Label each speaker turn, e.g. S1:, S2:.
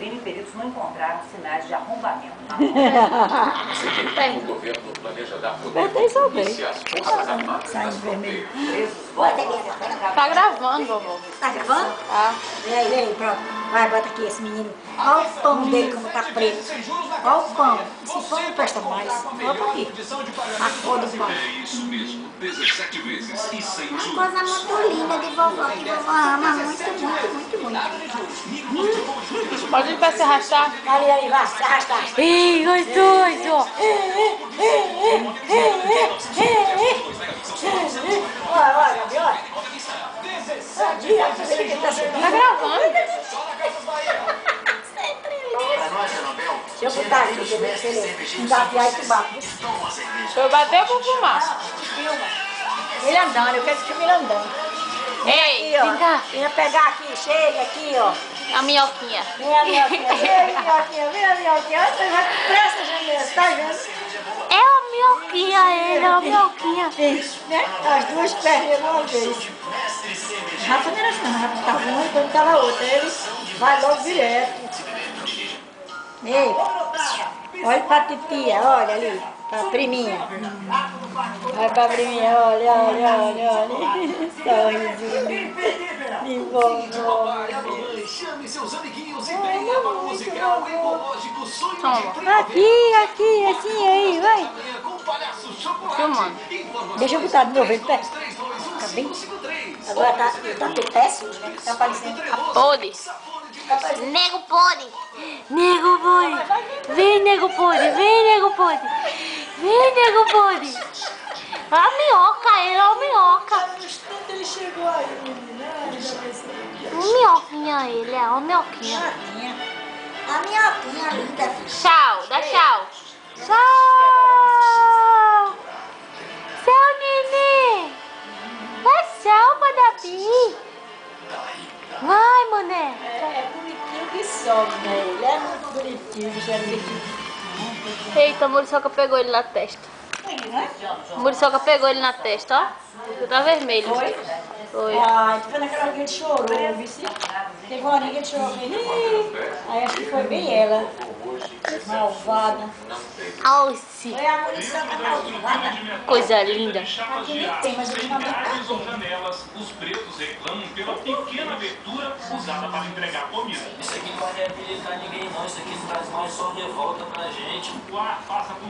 S1: crime, peritos não encontraram sinais de arrombamento.
S2: O governo planeja dar poder às Forças Armadas.
S3: Saindo vermelho.
S4: Tá gravando, vovô.
S3: Tá gravando?
S4: Tá.
S3: Vem aí, pronto. Vai, bota aqui esse menino. Olha o pão dele como tá preto. Olha o pão. Esse pão não presta mais. Olha pra aqui. A cor do pão.
S2: Isso mesmo, 17 vezes e sem juros.
S3: Uma coisa muito linda de vovó, que vovó ama muito, muito, muito, muito.
S4: Pode ir pra se arrastar.
S3: Ali, vai, se arrastar.
S4: Ih, gostoso.
S3: Olha, Gabi, olha.
S4: Tá gravando?
S3: Deixa eu botar aqui, deixa eu ver se ele engafiar e tu bate.
S4: Deixa eu bater ou vou fumar?
S3: Ele andando, eu quero assistir ele andando.
S4: Ei,
S3: Aqui, ó.
S4: vem cá.
S3: Vem pegar aqui, chega aqui, ó.
S4: A minhoquinha.
S3: Vem a minhoquinha, vem a minhoquinha, vem a minhoquinha. Olha, você vai com pressa, Janela, tá vendo?
S4: É a minhoquinha, ele é a minhoquinha.
S3: Né? As duas pernas de uma vez. Rafa não era assim, não. Rafa tava uma e quando tava outra. Ele vai logo direto. Ei, olha pra titia, olha ali, pra priminha. Olha pra priminha, olha, olha, olha, olha. Sorrisinho de vovó.
S2: Chame seus amiguinhos e venha para o musical ecológico Sonho de
S4: Toma.
S3: Aqui, aqui, assim, aí, vai.
S2: Manhã com o Palhaço Chocolate.
S4: Filmando.
S3: Deixa eu botar de novo, ele pega. Tá bem? Agora tá péssimo, né? Tá aparecendo.
S4: Pode. Nego pode. Nego pode. Vem, nego pode. Vem, nego pode. Vem, nego pode. A minhoca, ele é a minhoca.
S3: No instante ele chegou aí, menina.
S4: Minhoquinha, ele é a minhoquinha.
S3: A minhoquinha linda.
S4: Tchau, dá tchau. Tchau. Tchau, nenê. Dá tchau, Madabi. Vai, mané.
S3: É bonitinho que só, né? Ele é muito bonitinho, já vi.
S4: Eita, a Muriçoca pegou ele na testa. A Muriçoca pegou ele na testa, ó. Tá vermelho. Foi.
S3: Ai, foi naquela hora que ele chorou, viu? Teve uma hora que ele chorou. Aí acho que foi bem ela. Malvada.
S4: Alce.
S3: Foi a munição da malvada.
S4: Coisa linda.
S3: Aqui nem tem, mas eu não
S5: Usam janelas, os pretos reclamam pela pequena abertura usada para entregar comida.
S6: Isso aqui não vai reabilitar ninguém não, isso aqui traz mais só revolta pra gente.
S5: O ar passa por